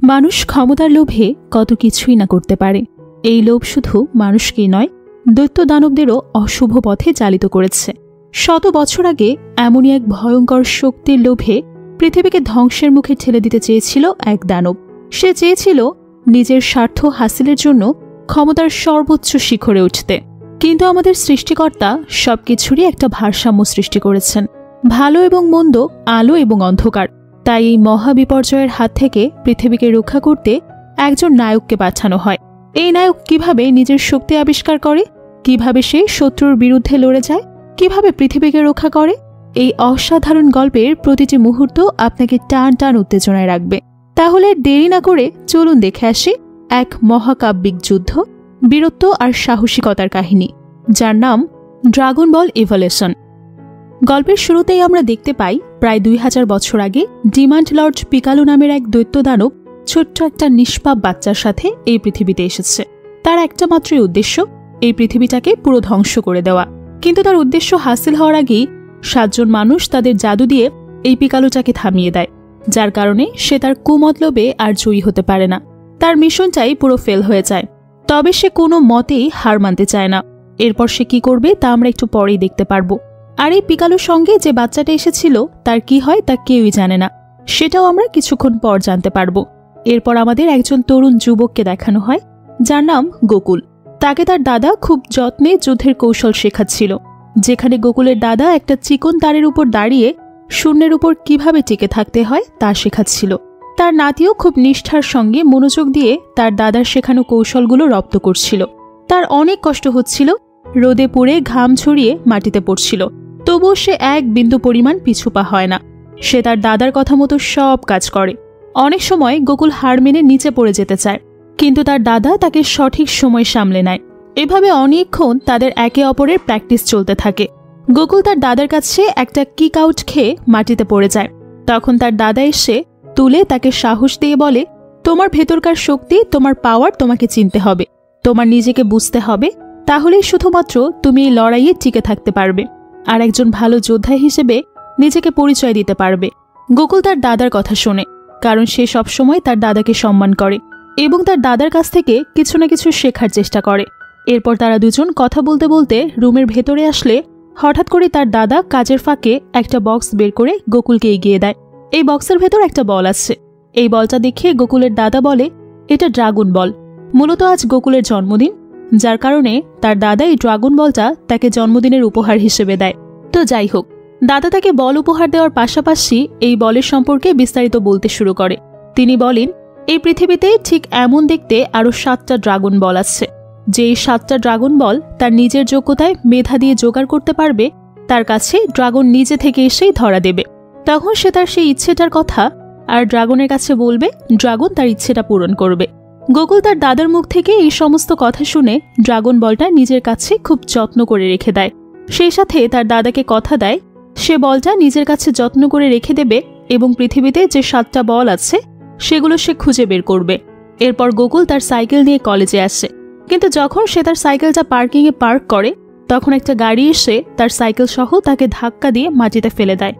মানুষ ক্ষমতার লোভে কত কিছুই না করতে পারে। এই লোভ শুধু মানুষকেই নয়, দৈত্য দানবদেরও অশুভ পথে চালিত করেছে। শত বছর আগে এমনই এক ভয়ঙ্কর শক্তির লোভে পৃথিবীকে ধ্বংসের মুখে ঠেলে দিতে চেয়েছিল এক দানব। সে চেয়েছিল নিজের স্বার্থ হাসিলের জন্য ক্ষমতার সর্বোচ্চ শিখরে উঠতে। কিন্তু আমাদের সৃষ্টিকর্তা সবকিছুরই একটা ভারসাম্য সৃষ্টি করেছেন, ভালো এবং মন্দ, আলো এবং অন্ধকার। তাই এই মহাবিপর্যয়ের হাত থেকে পৃথিবীকে রক্ষা করতে একজন নায়ককে পাঠানো হয়। এই নায়ক কিভাবে নিজের শক্তি আবিষ্কার করে, কিভাবে সে শত্রুর বিরুদ্ধে লড়ে যায়, কিভাবে পৃথিবীকে রক্ষা করে, এই অসাধারণ গল্পের প্রতিটি মুহূর্ত আপনাকে টান টান উত্তেজনায় রাখবে। তাহলে দেরি না করে চলুন দেখে আসি এক মহাকাব্যিক যুদ্ধ, বীরত্ব আর সাহসিকতার কাহিনী, যার নাম ড্রাগন বল ইভলিউশন। গল্পের শুরুতেই আমরা দেখতে পাই প্রায় 2000 বছর আগে ডিমান্ড লর্ড পিকালো নামের এক দৈত্য দানব ছোট্ট একটা নিষ্পাপ বাচ্চার সাথে এই পৃথিবীতে এসেছে। তার একটা মাত্রই উদ্দেশ্য, এই পৃথিবীটাকে পুরো ধ্বংস করে দেওয়া। কিন্তু তার উদ্দেশ্য হাসিল হওয়ার আগেই 7 জন মানুষ তাদের জাদু দিয়ে এই পিকালোটাকে থামিয়ে দেয়, যার কারণে সে তার কুমতলবে আর জয়ী হতে পারে না। তার মিশনটাই পুরো ফেল হয়ে যায়। তবে সে কোনো মতেই হার মানতে চায় না। এরপর সে কি করবে তা আমরা একটু পরেই দেখতে পারবো। আর এই পিকালোর সঙ্গে যে বাচ্চাটা এসেছিল তার কি হয় তা কেউই জানে না, সেটাও আমরা কিছুক্ষণ পর জানতে পারবো। এরপর আমাদের একজন তরুণ যুবককে দেখানো হয়, যার নাম গোকুল। তাকে তার দাদা খুব যত্নে যুদ্ধের কৌশল শেখাচ্ছিল, যেখানে গোকুলের দাদা একটা চিকন তারের উপর দাঁড়িয়ে শূন্যের উপর কিভাবে টিকে থাকতে হয় তা শেখাচ্ছিল। তার নাতিও খুব নিষ্ঠার সঙ্গে মনোযোগ দিয়ে তার দাদার শেখানো কৌশলগুলো রপ্ত করছিল। তার অনেক কষ্ট হচ্ছিল, রোদে পুড়ে ঘাম ছড়িয়ে মাটিতে পড়ছিল, তবুও সে এক বিন্দু পরিমাণ পিছুপা হয় না। সে তার দাদার কথা মতো সব কাজ করে। অনেক সময় গোকুল হার মেনে নিচে পড়ে যেতে চায়, কিন্তু তার দাদা তাকে সঠিক সময় সামলে নেয়। এভাবে অনেকক্ষণ তাদের একে অপরের প্র্যাকটিস চলতে থাকে। গোকুল তার দাদার কাছে একটা কিক আউট খেয়ে মাটিতে পড়ে যায়। তখন তার দাদা এসে তুলে তাকে সাহস দিয়ে বলে, তোমার ভেতরকার শক্তি, তোমার পাওয়ার তোমাকে চিনতে হবে, তোমার নিজেকে বুঝতে হবে, তাহলেই শুধুমাত্র তুমি এই লড়াইয়ে টিকে থাকতে পারবে আর একজন ভালো যোদ্ধা হিসেবে নিজেকে পরিচয় দিতে পারবে। গোকুল তার দাদার কথা শোনে, কারণ সে সবসময় তার দাদাকে সম্মান করে এবং তার দাদার কাছ থেকে কিছু না কিছু শেখার চেষ্টা করে। এরপর তারা দুজন কথা বলতে বলতে রুমের ভেতরে আসলে হঠাৎ করে তার দাদা কাজের ফাঁকে একটা বক্স বের করে গোকুলকে এগিয়ে দেয়। এই বক্সের ভেতর একটা বল আছে। এই বলটা দেখে গোকুলের দাদা বলে, এটা ড্রাগন বল। মূলত আজ গোকুলের জন্মদিন, যার কারণে তার দাদা এই ড্রাগন বলটা তাকে জন্মদিনের উপহার হিসেবে দেয়। তো যাই হোক, দাদা তাকে বল উপহার দেওয়ার পাশাপাশি এই বলের সম্পর্কে বিস্তারিত বলতে শুরু করে। তিনি বলেন, এই পৃথিবীতে ঠিক এমন দেখতে আরও 7টা ড্রাগন বল আছে। যে এই 7টা ড্রাগন বল তার নিজের যোগ্যতায় মেধা দিয়ে জোগাড় করতে পারবে, তার কাছে ড্রাগন নিজে থেকে এসেই ধরা দেবে। তখন সে তার সেই ইচ্ছেটার কথা আর ড্রাগনের কাছে বলবে, ড্রাগন তার ইচ্ছেটা পূরণ করবে। গোকুল তার দাদার মুখ থেকে এই সমস্ত কথা শুনে ড্রাগন বলটা নিজের কাছে খুব যত্ন করে রেখে দেয়। সেই সাথে তার দাদাকে কথা দেয় সে বলটা নিজের কাছে যত্ন করে রেখে দেবে এবং পৃথিবীতে যে 7টা বল আছে সেগুলো সে খুঁজে বের করবে। এরপর গোকুল তার সাইকেল নিয়ে কলেজে আসে, কিন্তু যখন সে তার সাইকেলটা পার্কিংয়ে পার্ক করে তখন একটা গাড়ি এসে তার সাইকেল সহ তাকে ধাক্কা দিয়ে মাটিতে ফেলে দেয়,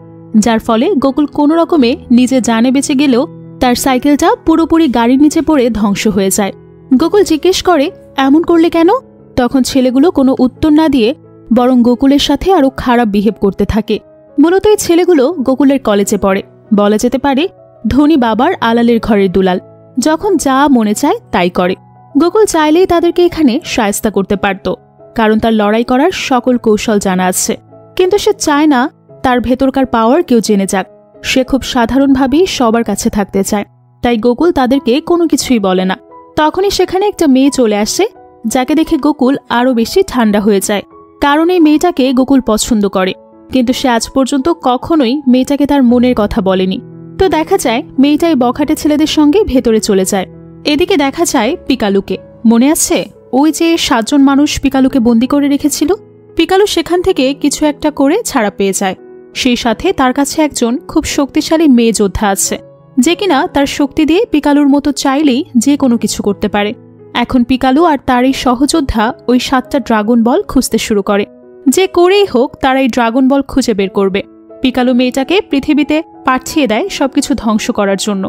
যার ফলে গোকুল কোনো রকমে নিজে জানে বেঁচে গেলেও তার সাইকেলটা পুরোপুরি গাড়ির নিচে পড়ে ধ্বংস হয়ে যায়। গোকুল জিজ্ঞেস করে, এমন করলে কেন? তখন ছেলেগুলো কোনো উত্তর না দিয়ে বরং গোকুলের সাথে আরো খারাপ বিহেভ করতে থাকে। মূলত এই ছেলেগুলো গোকুলের কলেজে পড়ে, বলা যেতে পারে ধনী বাবার আলালের ঘরের দুলাল, যখন যা মনে চায় তাই করে। গোকুল চাইলেই তাদেরকে এখানে শায়েস্তা করতে পারত, কারণ তার লড়াই করার সকল কৌশল জানা আছে। কিন্তু সে চায় না তার ভেতরকার পাওয়ার কেউ জেনে যাক। সে খুব সাধারণভাবেই সবার কাছে থাকতে চায়, তাই গোকুল তাদেরকে কোনো কিছুই বলে না। তখনই সেখানে একটা মেয়ে চলে আসে, যাকে দেখে গোকুল আরও বেশি ঠান্ডা হয়ে যায়, কারণ এই মেয়েটাকে গোকুল পছন্দ করে। কিন্তু সে আজ পর্যন্ত কখনোই মেয়েটাকে তার মনের কথা বলেনি। তো দেখা যায় মেয়েটা এই বখাটে ছেলেদের সঙ্গে ভেতরে চলে যায়। এদিকে দেখা যায় পিকালুকে। মনে আছে ওই যে 7 জন মানুষ পিকালুকে বন্দি করে রেখেছিল? পিকালু সেখান থেকে কিছু একটা করে ছাড়া পেয়ে যায়। সেই সাথে তার কাছে একজন খুব শক্তিশালী মেয়ে যোদ্ধা আছে, যে কিনা তার শক্তি দিয়ে পিকালুর মতো চাইলেই যে কোনো কিছু করতে পারে। এখন পিকালু আর তার এই সহযোদ্ধা ওই 7টা ড্রাগন বল খুঁজতে শুরু করে। যে করেই হোক তারা এই ড্রাগন বল খুঁজে বের করবে। পিকালু মেয়েটাকে পৃথিবীতে পাঠিয়ে দেয় সবকিছু ধ্বংস করার জন্য।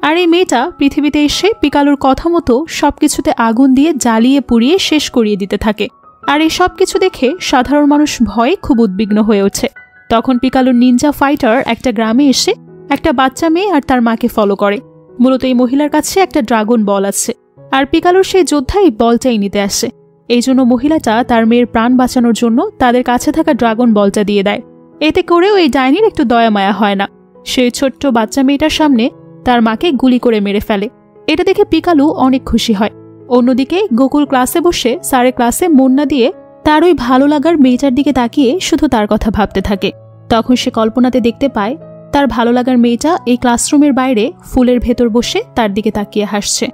আর এই মেয়েটা পৃথিবীতে এসে পিকালুর কথা মতো সবকিছুতে আগুন দিয়ে জ্বালিয়ে পুড়িয়ে শেষ করিয়ে দিতে থাকে। আর এই সব কিছু দেখে সাধারণ মানুষ ভয়ে খুব উদ্বিগ্ন হয়ে ওঠে। তখন পিকালুর নিনজা ফাইটার একটা গ্রামে এসে একটা বাচ্চা মেয়ে আর তার মাকে ফলো করে। মূলত এই মহিলার কাছে একটা ড্রাগন বল আছে, আর পিকালুর সেই যোদ্ধা এই বলটাই নিতে আসে। এই জন্য মহিলাটা তার মেয়ের প্রাণ বাঁচানোর জন্য তাদের কাছে থাকা ড্রাগন বলটা দিয়ে দেয়। এতে করেও এই ডাইনির একটু দয়া মায়া হয় না। সেই ছোট্ট বাচ্চা মেয়েটার সামনে তার মাকে গুলি করে মেরে ফেলে। এটা দেখে পিকালু অনেক খুশি হয়। অন্যদিকে গোকুল ক্লাসে বসে স্যারের ক্লাসে মন না দিয়ে তার ওই ভালো লাগার মেয়েটার দিকে তাকিয়ে শুধু তার কথা ভাবতে থাকে। তখন সে কল্পনাতে দেখতে পায় তার ভালো লাগার মেয়েটা এই ক্লাসরুমের বাইরে ফুলের ভেতর বসে তার দিকে তাকিয়ে হাসছে।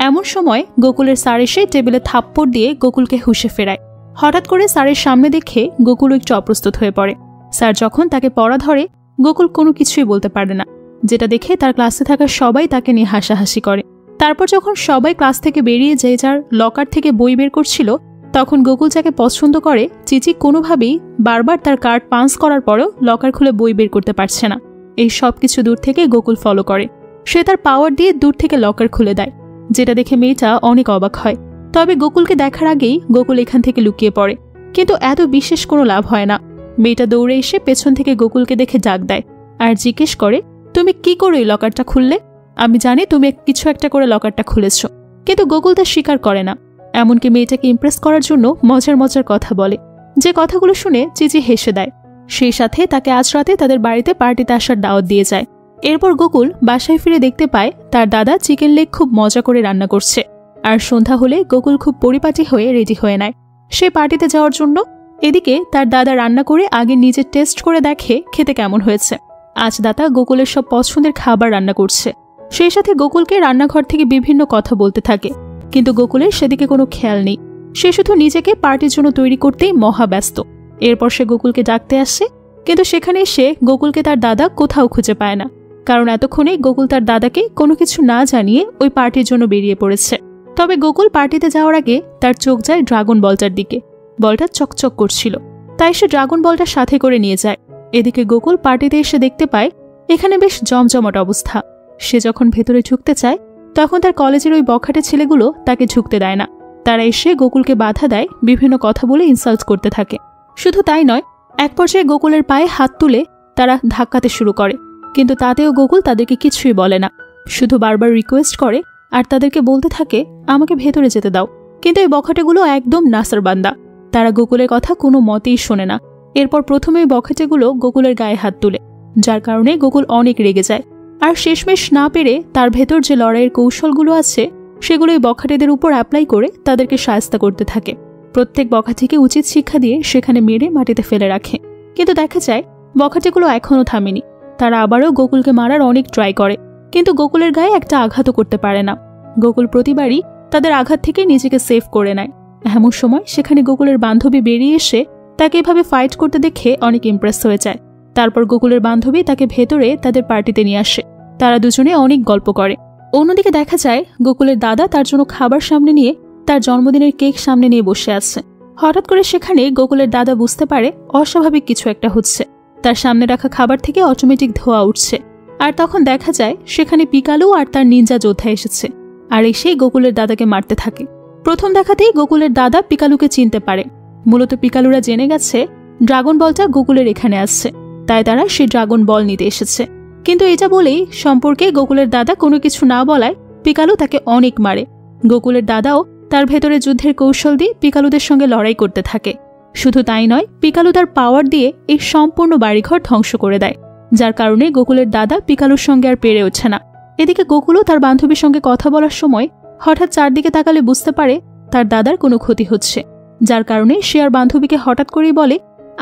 এমন সময় গোকুলের স্যার এসে টেবিলে থাপ্পড় দিয়ে গোকুলকে হুঁশে ফেরায়। হঠাৎ করে স্যারের সামনে দেখে গোকুল একটু অপ্রস্তুত হয়ে পড়ে। স্যার যখন তাকে পড়া ধরে গোকুল কোনো কিছুই বলতে পারে না, যেটা দেখে তার ক্লাসে থাকা সবাই তাকে নিয়ে হাসাহাসি করে। তারপর যখন সবাই ক্লাস থেকে বেরিয়ে যে যার লকার থেকে বই বের করছিল, তখন গোকুল যাকে পছন্দ করে চিচি কোনোভাবেই বারবার তার কার্ড পাঞ্চ করার পরও লকার খুলে বই বের করতে পারছে না। এই সব কিছু দূর থেকে গোকুল ফলো করে। সে তার পাওয়ার দিয়ে দূর থেকে লকার খুলে দেয়, যেটা দেখে মেয়েটা অনেক অবাক হয়। তবে গোকুলকে দেখার আগেই গোকুল এখান থেকে লুকিয়ে পড়ে, কিন্তু এত বিশেষ কোনো লাভ হয় না। মেয়েটা দৌড়ে এসে পেছন থেকে গোকুলকে দেখে ডাক দেয় আর জিজ্ঞেস করে, তুমি কি করে এই লকারটা খুললে? আমি জানি তুমি কিছু একটা করে লকারটা খুলেছ। কিন্তু গোকুল তা স্বীকার করে না। এমনকি মেয়েটাকে ইমপ্রেস করার জন্য মজার মজার কথা বলে, যে কথাগুলো শুনে চিচি হেসে দেয়। সেই সাথে তাকে আজ রাতে তাদের বাড়িতে পার্টিতে আসার দাওয়াত দিয়ে যায়। এরপর গোকুল বাসায় ফিরে দেখতে পায় তার দাদা চিকেন লেগ খুব মজা করে রান্না করছে। আর সন্ধ্যা হলে গোকুল খুব পরিপাটি হয়ে রেডি হয়ে নেয় সে পার্টিতে যাওয়ার জন্য। এদিকে তার দাদা রান্না করে আগে নিজে টেস্ট করে দেখে খেতে কেমন হয়েছে। আজ দাদা গোকুলের সব পছন্দের খাবার রান্না করছে। সেই সাথে গোকুলকে রান্নাঘর থেকে বিভিন্ন কথা বলতে থাকে, কিন্তু গোকুলের সেদিকে কোনো খেয়াল নেই। সে শুধু নিজেকে পার্টির জন্য তৈরি করতেই মহাব্যস্ত। এরপর সে গোকুলকে ডাকতে আসে, কিন্তু সেখানে এসে গোকুলকে তার দাদা কোথাও খুঁজে পায় না, কারণ এতক্ষণে গোকুল তার দাদাকে কোনো কিছু না জানিয়ে ওই পার্টির জন্য বেরিয়ে পড়েছে। তবে গোকুল পার্টিতে যাওয়ার আগে তার চোখ যায় ড্রাগন বলটার দিকে। বলটা চকচক করছিল, তাই সে ড্রাগন বলটা সাথে করে নিয়ে যায়। এদিকে গোকুল পার্টিতে এসে দেখতে পায় এখানে বেশ জমজমাট অবস্থা। সে যখন ভেতরে ঢুকতে চায়, তখন তার কলেজের ওই বখাটে ছেলেগুলো তাকে ঢুকতে দেয় না। তারা এসে গোকুলকে বাধা দেয়, বিভিন্ন কথা বলে ইনসাল্ট করতে থাকে। শুধু তাই নয়, এক পর্যায়ে গোকুলের পায়ে হাত তুলে তারা ধাক্কাতে শুরু করে, কিন্তু তাতেও গোকুল তাদেরকে কিছুই বলে না, শুধু বারবার রিকোয়েস্ট করে আর তাদেরকে বলতে থাকে আমাকে ভেতরে যেতে দাও। কিন্তু এই বখাটেগুলো একদম নাসারবান্দা, তারা গোকুলের কথা কোনো মতেই শোনে না। এরপর প্রথমে ওই বখাটেগুলো গোকুলের গায়ে হাত তুলে, যার কারণে গোকুল অনেক রেগে যায়। আর শেষমেশ না পেরে তার ভেতর যে লড়াইয়ের কৌশলগুলো আছে সেগুলো এই বখাটেদের উপর অ্যাপ্লাই করে তাদেরকে শায়েস্তা করতে থাকে। প্রত্যেক বখাটিকে উচিত শিক্ষা দিয়ে সেখানে মেরে মাটিতে ফেলে রাখে। কিন্তু দেখা যায় বখাটেগুলো এখনও থামেনি। তারা আবারও গোকুলকে মারার অনেক ট্রাই করে, কিন্তু গোকুলের গায়ে একটা আঘাতও করতে পারে না। গোকুল প্রতিবারই তাদের আঘাত থেকে নিজেকে সেভ করে নেয়। এমন সময় সেখানে গোকুলের বান্ধবী বেরিয়ে এসে তাকে এভাবে ফাইট করতে দেখে অনেক ইমপ্রেস হয়ে যায়। তারপর গোকুলের বান্ধবী তাকে ভেতরে তাদের পার্টিতে নিয়ে আসে। তারা দুজনে অনেক গল্প করে। অন্যদিকে দেখা যায় গোকুলের দাদা তার জন্য খাবার সামনে নিয়ে তার জন্মদিনের কেক সামনে নিয়ে বসে আছে। হঠাৎ করে সেখানে গোকুলের দাদা বুঝতে পারে অস্বাভাবিক কিছু একটা হচ্ছে। তার সামনে রাখা খাবার থেকে অটোমেটিক ধোঁয়া উঠছে, আর তখন দেখা যায় সেখানে পিকালু আর তার নিনজা যোদ্ধা এসেছে, আর এসেই গোকুলের দাদাকে মারতে থাকে। প্রথম দেখাতেই গোকুলের দাদা পিকালুকে চিনতে পারে। মূলত পিকালুরা জেনে গেছে ড্রাগন বলটা গোকুলের এখানে আসছে, তাই তারা সেই ড্রাগন বল নিতে এসেছে। কিন্তু এটা বলেই সম্পর্কে গোকুলের দাদা কোনো কিছু না বলায় পিকালু তাকে অনেক মারে। গোকুলের দাদাও তার ভেতরে যুদ্ধের কৌশল দিয়ে পিকালুদের সঙ্গে লড়াই করতে থাকে। শুধু তাই নয়, পিকালু তার পাওয়ার দিয়ে এই সম্পূর্ণ বাড়িঘর ধ্বংস করে দেয়, যার কারণে গোকুলের দাদা পিকালুর সঙ্গে আর পেরে ওঠে না। এদিকে গোকুলও তার বান্ধবীর সঙ্গে কথা বলার সময় হঠাৎ চারদিকে তাকালে বুঝতে পারে তার দাদার কোনো ক্ষতি হচ্ছে, যার কারণে সে আর বান্ধবীকে হঠাৎ করেই বলে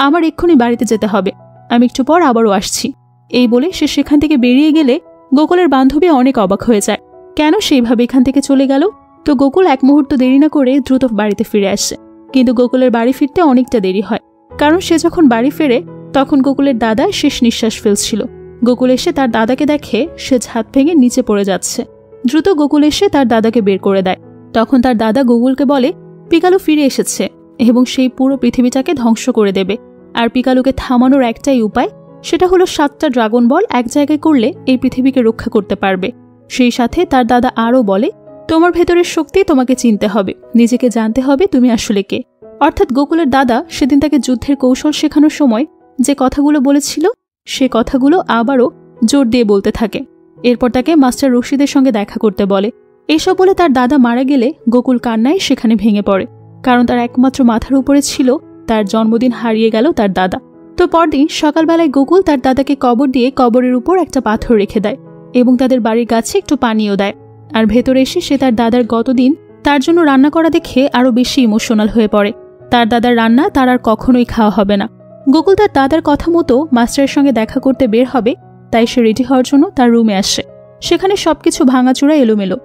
আমার এক্ষুনি বাড়িতে যেতে হবে, আমি একটু পর আবারও আসছি। এই বলে সে সেখান থেকে বেরিয়ে গেলে গোকুলের বান্ধবী অনেক অবাক হয়ে যায়, কেন সেইভাবে এখান থেকে চলে গেল। তো গোকুল এক মুহূর্ত দেরি না করে দ্রুত বাড়িতে ফিরে আসে। কিন্তু গোকুলের বাড়ি ফিরতে অনেকটা দেরি হয়, কারণ সে যখন বাড়ি ফেরে তখন গোকুলের দাদা শেষ নিঃশ্বাস ফেলছিল। গোকুল এসে তার দাদাকে দেখে সে ছাদ ভেঙে নিচে পড়ে যাচ্ছে। দ্রুত গোকুল এসে তার দাদাকে বের করে দেয়। তখন তার দাদা গোকুলকে বলে পিকালু ফিরে এসেছে এবং সেই পুরো পৃথিবীটাকে ধ্বংস করে দেবে, আর পিকালুকে থামানোর একটাই উপায়, সেটা হলো 7টা ড্রাগন বল এক জায়গায় করলে এই পৃথিবীকে রক্ষা করতে পারবে। সেই সাথে তার দাদা আরও বলে, তোমার ভেতরের শক্তি তোমাকে চিনতে হবে, নিজেকে জানতে হবে তুমি আসলে কে। অর্থাৎ গোকুলের দাদা সেদিন তাকে যুদ্ধের কৌশল শেখানোর সময় যে কথাগুলো বলেছিল সে কথাগুলো আবারও জোর দিয়ে বলতে থাকে। এরপর তাকে মাস্টার রশিদের সঙ্গে দেখা করতে বলে। এসব বলে তার দাদা মারা গেলে গোকুল কান্নায় সেখানে ভেঙে পড়ে, কারণ তার একমাত্র মাথার উপরে ছিল তার জন্মদিন হারিয়ে গেল তার দাদা। তো পরদিন সকালবেলায় গোকুল তার দাদাকে কবর দিয়ে কবরের উপর একটা পাথর রেখে দেয় এবং তাদের বাড়ির গাছে একটু পানিও দেয়। আর ভেতরে এসে সে তার দাদার গতদিন তার জন্য রান্না করা দেখে আরও বেশি ইমোশনাল হয়ে পড়ে। তার দাদার রান্না তার আর কখনোই খাওয়া হবে না। গোকুল তার দাদার কথা মতো মাস্টারের সঙ্গে দেখা করতে বের হবে, তাই সে রেডি হওয়ার জন্য তার রুমে আসে। সেখানে সবকিছু ভাঙাচোরা এলোমেলো।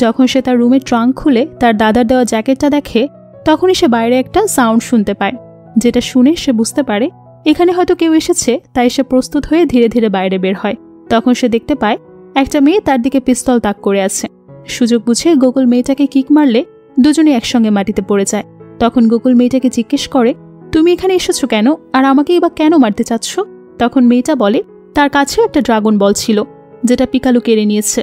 যখন সে তার রুমের ট্রাঙ্ক খুলে তার দাদার দেওয়া জ্যাকেটটা দেখে, তখনই সে বাইরে একটা সাউন্ড শুনতে পায়, যেটা শুনে সে বুঝতে পারে এখানে হয়তো কেউ এসেছে। তাই সে প্রস্তুত হয়ে ধীরে ধীরে বাইরে বের হয়। তখন সে দেখতে পায় একটা মেয়ে তার দিকে পিস্তল তাক করে আছে। সুযোগ বুঝে গোকুল মেয়েটাকে কিক মারলে দুজনে একসঙ্গে মাটিতে পড়ে যায়। তখন গোকুল মেয়েটাকে জিজ্ঞেস করে, তুমি এখানে এসেছো কেন, আর আমাকেই বা কেন মারতে চাচ্ছ? তখন মেয়েটা বলে তার কাছেও একটা ড্রাগন বল ছিল, যেটা পিকালু কেড়ে নিয়েছে।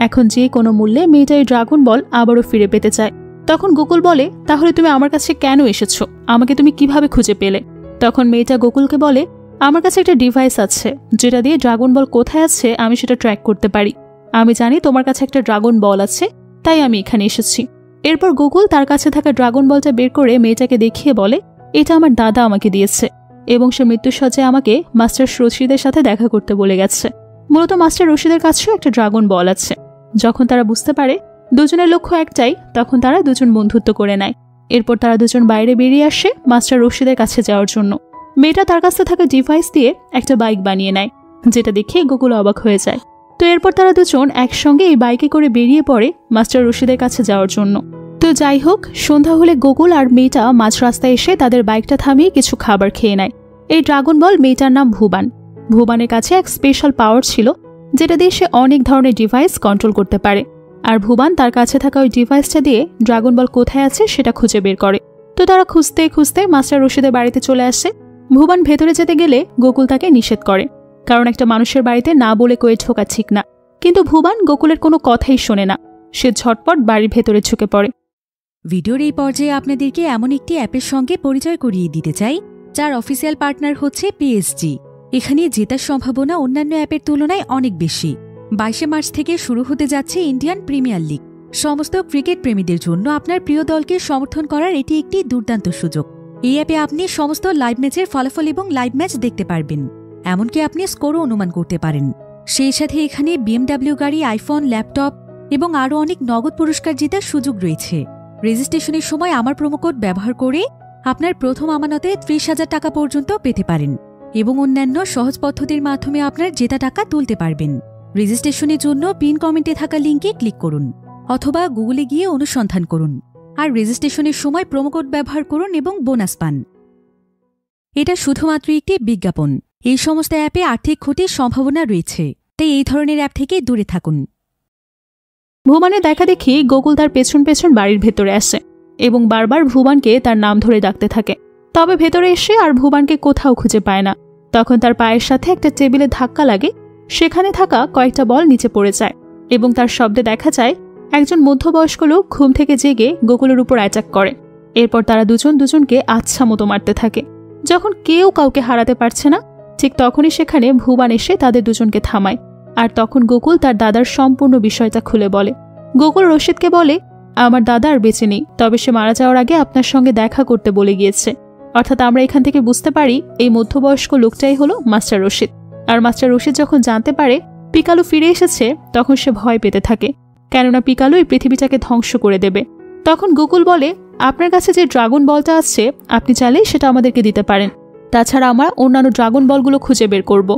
এখন যে কোনো মূল্যে মেয়েটা এই ড্রাগন বল আবারও ফিরে পেতে চায়। তখন গোকুল বলে, তাহলে তুমি আমার কাছে কেন এসেছো, আমাকে তুমি কিভাবে খুঁজে পেলে? তখন মেয়েটা গোকুলকে বলে, আমার কাছে একটা ডিভাইস আছে যেটা দিয়ে ড্রাগন বল কোথায় আছে আমি সেটা ট্র্যাক করতে পারি। আমি জানি তোমার কাছে একটা ড্রাগন বল আছে, তাই আমি এখানে এসেছি। এরপর গোকুল তার কাছে থাকা ড্রাগন বলটা বের করে মেয়েটাকে দেখিয়ে বলে, এটা আমার দাদা আমাকে দিয়েছে এবং সে মৃত্যুসজ্জায় আমাকে মাস্টার রশিদের সাথে দেখা করতে বলে গেছে। মূলত মাস্টার রশিদের কাছেও একটা ড্রাগন বল আছে। যখন তারা বুঝতে পারে দুজনের লক্ষ্য একটাই, তখন তারা দুজন বন্ধুত্ব করে নেয়। এরপর তারা দুজন বাইরে বেরিয়ে আসে মাস্টার রশিদের কাছে যাওয়ার জন্য। মেয়েটা তার কাছে থাকা ডিভাইস দিয়ে একটা বাইক বানিয়ে নেয়, যেটা দেখে গোকুল অবাক হয়ে যায়। তো এরপর তারা দুজন একসঙ্গে এই বাইকে করে বেরিয়ে পড়ে মাস্টার রশিদের কাছে যাওয়ার জন্য। তো যাই হোক, সন্ধ্যা হলে গোকুল আর মেয়েটা মাঝ রাস্তায় এসে তাদের বাইকটা থামিয়ে কিছু খাবার খেয়ে নেয়। এই ড্রাগন বল মেয়েটার নাম ভুবান। ভুবানের কাছে এক স্পেশাল পাওয়ার ছিল, যেটা দিয়ে সে অনেক ধরনের ডিভাইস কন্ট্রোল করতে পারে। আর ভুবান তার কাছে থাকা ওই ডিভাইসটা দিয়ে ড্রাগন বল কোথায় আছে সেটা খুঁজে বের করে। তো তারা খুঁজতে খুঁজতে মাস্টার রশিদের বাড়িতে চলে আসে। ভুবান ভেতরে যেতে গেলে গোকুল তাকে নিষেধ করে, কারণ একটা মানুষের বাড়িতে না বলে কয়ে ঢোকা ঠিক না। কিন্তু ভুবান গোকুলের কোনো কথাই শোনে না। সে ঝটপট বাড়ির ভেতরে ঢুকে পড়ে। ভিডিওর এই পর্যায়ে আপনাদেরকে এমন একটি অ্যাপের সঙ্গে পরিচয় করিয়ে দিতে চাই, যার অফিসিয়াল পার্টনার হচ্ছে পিএসজি। এখানে জেতার সম্ভাবনা অন্যান্য অ্যাপের তুলনায় অনেক বেশি। 22 মার্চ থেকে শুরু হতে যাচ্ছে ইন্ডিয়ান প্রিমিয়ার লিগ। সমস্ত ক্রিকেট প্রেমীদের জন্য আপনার প্রিয় দলকে সমর্থন করার এটি একটি দুর্দান্ত সুযোগ। এই অ্যাপে আপনি সমস্ত লাইভ ম্যাচের ফলাফল এবং লাইভ ম্যাচ দেখতে পারবেন। এমনকি আপনি স্কোরও অনুমান করতে পারেন। সেই সাথে এখানে BMW গাড়ি, আইফোন, ল্যাপটপ এবং আরও অনেক নগদ পুরস্কার জেতার সুযোগ রয়েছে। রেজিস্ট্রেশনের সময় আমার প্রোমোকোড ব্যবহার করে আপনার প্রথম আমানতে 30,000 টাকা পর্যন্ত পেতে পারেন এবং অন্যান্য সহজ পদ্ধতির মাধ্যমে আপনার জেতা টাকা তুলতে পারবেন। রেজিস্ট্রেশনের জন্য পিন কমেন্টে থাকা লিঙ্কে ক্লিক করুন অথবা গুগলে গিয়ে অনুসন্ধান করুন। আর রেজিস্ট্রেশনের সময় প্রোমোকোড ব্যবহার করুন এবং বোনাস পান। এটা শুধুমাত্র একটি বিজ্ঞাপন। এই সমস্ত অ্যাপে আর্থিক ক্ষতির সম্ভাবনা রয়েছে, তাই এই ধরনের অ্যাপ থেকে দূরে থাকুন। ভুবানের দেখা দেখি গোকুল তার পেছন পেছন বাড়ির ভেতরে আসে এবং বারবার ভুবানকে তার নাম ধরে ডাকতে থাকে। তবে ভেতরে এসে আর ভুবানকে কোথাও খুঁজে পায় না। তখন তার পায়ের সাথে একটা টেবিলে ধাক্কা লাগে। সেখানে থাকা কয়েকটা বল নিচে পড়ে যায় এবং তার শব্দে দেখা যায় একজন মধ্যবয়স্ক লোক ঘুম থেকে জেগে গোকুলের উপর অ্যাটাক করে। এরপর তারা দুজন দুজনকে আচ্ছা মতো মারতে থাকে। যখন কেউ কাউকে হারাতে পারছে না, ঠিক তখনই সেখানে ভুবান এসে তাদের দুজনকে থামায়। আর তখন গোকুল তার দাদার সম্পূর্ণ বিষয়টা খুলে বলে। গোকুল রশিদকে বলে, আমার দাদা আর বেঁচে নেই, তবে সে মারা যাওয়ার আগে আপনার সঙ্গে দেখা করতে বলে গিয়েছে। অর্থাৎ আমরা এখান থেকে বুঝতে পারি এই মধ্যবয়স্ক লোকটাই হলো মাস্টার রশিদ। আর মাস্টার রশিদ যখন জানতে পারে পিকালু ফিরে এসেছে, তখন সে ভয় পেতে থাকে, কেননা পিকালু এই পৃথিবীটাকে ধ্বংস করে দেবে। তখন গোকুল বলে, আপনার কাছে যে ড্রাগন বলটা আছে আপনি চাইলেই সেটা আমাদেরকে দিতে পারেন। তাছাড়া আমরা অন্যান্য ড্রাগন বলগুলো খুঁজে বের করব,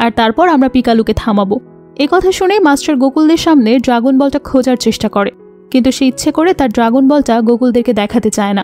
আর তারপর আমরা পিকালুকে থামাবো। এ কথা শুনে মাস্টার গোকুলদের সামনে ড্রাগন বলটা খোঁজার চেষ্টা করে, কিন্তু সে ইচ্ছে করে তার ড্রাগন বলটা গোকুলদেরকে দেখাতে চায় না।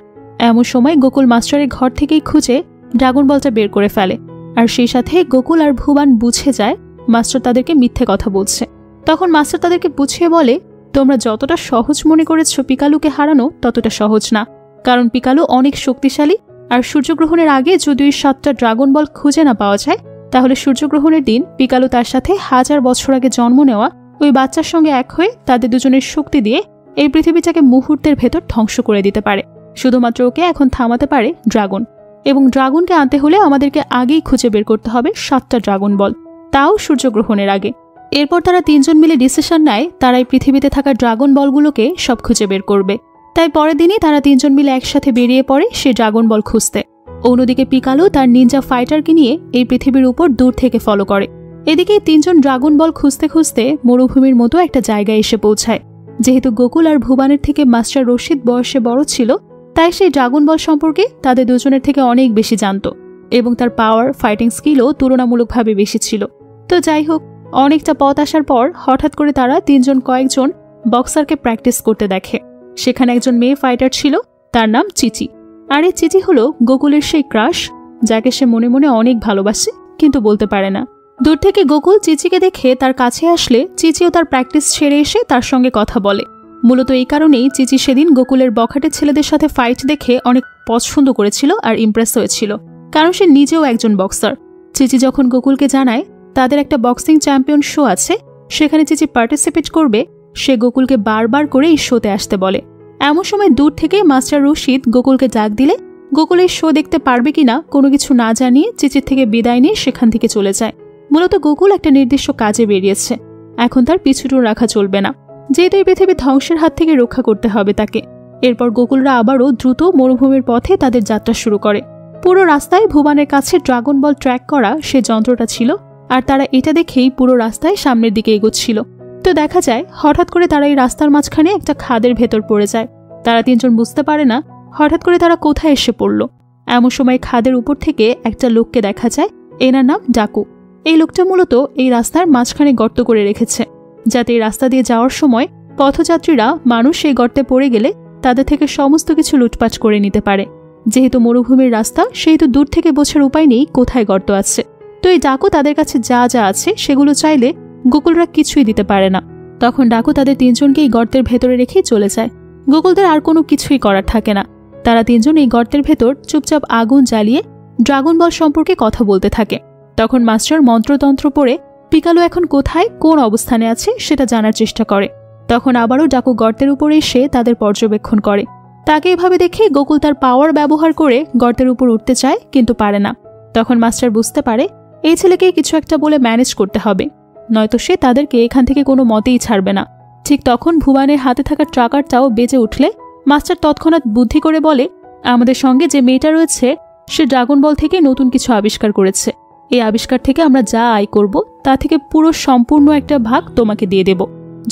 এমন সময় গোকুল মাস্টারের ঘর থেকেই খুঁজে ড্রাগন বলটা বের করে ফেলে। আর সেই সাথে গোকুল আর ভুবান বুঝে যায় মাস্টার তাদেরকে মিথ্যে কথা বলছে। তখন মাস্টার তাদেরকে বুঝিয়ে বলে, তোমরা যতটা সহজ মনে করেছ পিকালুকে হারানো, ততটা সহজ না। কারণ পিকালু অনেক শক্তিশালী, আর সূর্যগ্রহণের আগে যদি ওই 7টা ড্রাগন বল খুঁজে না পাওয়া যায়, তাহলে সূর্যগ্রহণের দিন পিকালু তার সাথে 1000 বছর আগে জন্ম নেওয়া ওই বাচ্চার সঙ্গে এক হয়ে তাদের দুজনের শক্তি দিয়ে এই পৃথিবীটাকে মুহূর্তের ভেতর ধ্বংস করে দিতে পারে। শুধুমাত্র ওকে এখন থামাতে পারে ড্রাগন, এবং ড্রাগনকে আনতে হলে আমাদেরকে আগেই খুঁজে বের করতে হবে 7টা ড্রাগন বল, তাও সূর্যগ্রহণের আগে। এরপর তারা 3জন মিলে ডিসিশন নেয় তারা এই পৃথিবীতে থাকা ড্রাগন বলগুলোকে সব খুঁজে বের করবে। তাই পরের দিনই তারা 3জন মিলে একসাথে বেরিয়ে পড়ে সেই ড্রাগন বল খুঁজতে। অন্যদিকে পিকালো তার নিনজা ফাইটারকে নিয়ে এই পৃথিবীর উপর দূর থেকে ফলো করে। এদিকে 3জন ড্রাগন বল খুঁজতে খুঁজতে মরুভূমির মতো একটা জায়গায় এসে পৌঁছায়। যেহেতু গোকুল আর ভুবানের থেকে মাস্টার রশিদ বয়সে বড় ছিল, তাই সেই ড্রাগন বল সম্পর্কে তাদের দুজনের থেকে অনেক বেশি জানত, এবং তার পাওয়ার, ফাইটিং স্কিলও তুলনামূলকভাবে বেশি ছিল। তো যাই হোক, অনেকটা পথ আসার পর হঠাৎ করে তারা 3জন কয়েকজন বক্সারকে প্র্যাকটিস করতে দেখে। সেখানে একজন মেয়ে ফাইটার ছিল, তার নাম চিচি। আর এই চিচি হলো গোকুলের সেই ক্রাশ, যাকে সে মনে মনে অনেক ভালোবাসে কিন্তু বলতে পারে না। দূর থেকে গোকুল চিচিকে দেখে তার কাছে আসলে চিচিও তার প্র্যাকটিস ছেড়ে এসে তার সঙ্গে কথা বলে। মূলত এই কারণেই চিচি সেদিন গোকুলের বখাটে ছেলেদের সাথে ফাইট দেখে অনেক পছন্দ করেছিল আর ইমপ্রেস হয়েছিল, কারণ সে নিজেও একজন বক্সার। চিচি যখন গোকুলকে জানায় তাদের একটা বক্সিং চ্যাম্পিয়ন শো আছে, সেখানে চিচি পার্টিসিপেট করবে, সে গোকুলকে বারবার করে এই শোতে আসতে বলে। এমন সময় দূর থেকে মাস্টার রশিদ গোকুলকে ডাক দিলে গোকুল এই শো দেখতে পারবে কিনা কোনো কিছু না জানিয়ে চিচির থেকে বিদায় নিয়ে সেখান থেকে চলে যায়। মূলত গোকুল একটা নির্দিষ্ট কাজে বেরিয়েছে, এখন তার পিছুটুন রাখা চলবে না, যেহেতু এই পৃথিবী ধ্বংসের হাত থেকে রক্ষা করতে হবে তাকে। এরপর গোকুলরা আবারও দ্রুত মরুভূমির পথে তাদের যাত্রা শুরু করে। পুরো রাস্তায় ভুবানের কাছে ড্রাগন বল ট্র্যাক করা সে যন্ত্রটা ছিল, আর তারা এটা দেখেই পুরো রাস্তায় সামনের দিকে এগোচ্ছিল। তো দেখা যায় হঠাৎ করে তারা এই রাস্তার মাঝখানে একটা খাদের ভেতর পড়ে যায়। তারা 3জন বুঝতে পারে না হঠাৎ করে তারা কোথায় এসে পড়ল। এমন সময় খাদের উপর থেকে একটা লোককে দেখা যায়, এনার নাম ডাকু। এই লোকটা মূলত এই রাস্তার মাঝখানে গর্ত করে রেখেছে, যাতে এই রাস্তা দিয়ে যাওয়ার সময় পথযাত্রীরা মানুষ এই গর্তে পড়ে গেলে তাদের থেকে সমস্ত কিছু লুটপাট করে নিতে পারে। যেহেতু মরুভূমির রাস্তা, সেহেতু দূর থেকে বোঝার উপায় নেই কোথায় গর্ত আছে। তো এই ডাকু তাদের কাছে যা যা আছে সেগুলো চাইলে গোকুলরা কিছুই দিতে পারে না। তখন ডাকু তাদের 3জনকে এই গর্তের ভেতরে রেখেই চলে যায়। গোকুলদের আর কোনো কিছুই করার থাকে না। তারা 3জন এই গর্তের ভেতর চুপচাপ আগুন জ্বালিয়ে ড্রাগন বল সম্পর্কে কথা বলতে থাকে। তখন মাস্টার মন্ত্রতন্ত্র পড়ে পিকালো এখন কোথায় কোন অবস্থানে আছে সেটা জানার চেষ্টা করে। তখন আবারও ডাকু গর্তের উপরে এসে তাদের পর্যবেক্ষণ করে। তাকে এভাবে দেখে গোকুল তার পাওয়ার ব্যবহার করে গর্তের উপর উঠতে চায়, কিন্তু পারে না। তখন মাস্টার বুঝতে পারে এই ছেলেকে কিছু একটা বলে ম্যানেজ করতে হবে, নয়তো সে তাদেরকে এখান থেকে কোনো মতেই ছাড়বে না। ঠিক তখন ভুবানের হাতে থাকা ট্রাকারটাও বেজে উঠলে মাস্টার তৎক্ষণাৎ বুদ্ধি করে বলে, আমাদের সঙ্গে যে মেয়েটা রয়েছে সে ড্রাগন বল থেকে নতুন কিছু আবিষ্কার করেছে। এই আবিষ্কার থেকে আমরা যা আয় করব তা থেকে পুরো সম্পূর্ণ একটা ভাগ তোমাকে দিয়ে দেব।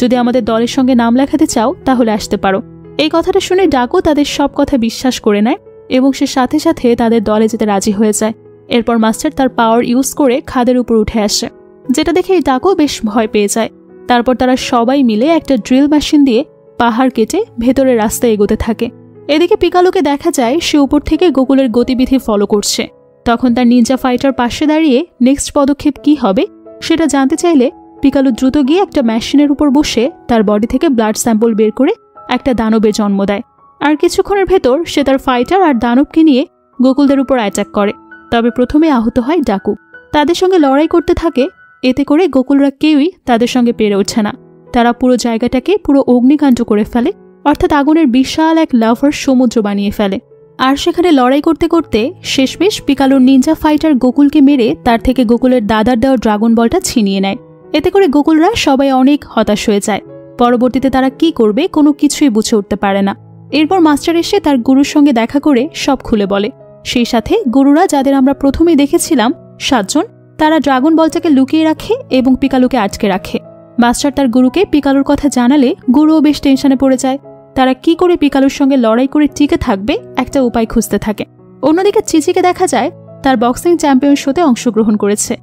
যদি আমাদের দলের সঙ্গে নাম লেখাতে চাও তাহলে আসতে পারো। এই কথাটা শুনে ডাকু তাদের সব কথা বিশ্বাস করে নেয় এবং সে সাথে সাথে তাদের দলে যেতে রাজি হয়ে যায়। এরপর মাস্টার তার পাওয়ার ইউজ করে খাদের উপর উঠে আসে, যেটা দেখে ডাকু বেশ ভয় পেয়ে যায়। তারপর তারা সবাই মিলে একটা ড্রিল মেশিন দিয়ে পাহাড় কেটে ভেতরের রাস্তায় এগোতে থাকে। এদিকে পিকালোকে দেখা যায় সে উপর থেকে গোকুলের গতিবিধি ফলো করছে। তখন তার নিনজা ফাইটার পাশে দাঁড়িয়ে নেক্সট পদক্ষেপ কি হবে সেটা জানতে চাইলে পিকালো দ্রুত গিয়ে একটা মেশিনের উপর বসে তার বডি থেকে ব্লাড স্যাম্পল বের করে একটা দানবের জন্ম দেয়। আর কিছুক্ষণের ভেতর সে তার ফাইটার আর দানবকে নিয়ে গোকুলদের উপর অ্যাটাক করে। তবে প্রথমে আহত হয় ডাকু। তাদের সঙ্গে লড়াই করতে থাকে, এতে করে গোকুলরা কেউই তাদের সঙ্গে পেরে ওঠে না। তারা পুরো জায়গাটাকে পুরো অগ্নিকাণ্ড করে ফেলে, অর্থাৎ আগুনের বিশাল এক লাভার সমুদ্র বানিয়ে ফেলে। আর সেখানে লড়াই করতে করতে শেষমেশ পিকালোর নিনজা ফাইটার গোকুলকে মেরে তার থেকে গোকুলের দাদার দেওয়া ড্রাগন বলটা ছিনিয়ে নেয়। এতে করে গোকুলরা সবাই অনেক হতাশ হয়ে যায়। পরবর্তীতে তারা কি করবে কোনো কিছুই বুঝে উঠতে পারে না। এরপর মাস্টার এসে তার গুরুর সঙ্গে দেখা করে সব খুলে বলে। সেই সাথে গুরুরা, যাদের আমরা প্রথমেই দেখেছিলাম 7 জন, তারা ড্রাগন বলটাকে লুকিয়ে রাখে এবং পিকালোকে আটকে রাখে। মাস্টার তার গুরুকে পিকালোর কথা জানালে গুরুও বেশ টেনশনে পড়ে যায়। তারা কি করে পিকালোর সঙ্গে লড়াই করে টিকে থাকবে একটা উপায় খুঁজতে থাকে। অন্যদিকে চিচিকে দেখা যায় তার বক্সিং চ্যাম্পিয়ন শোতে অংশগ্রহণ করেছে,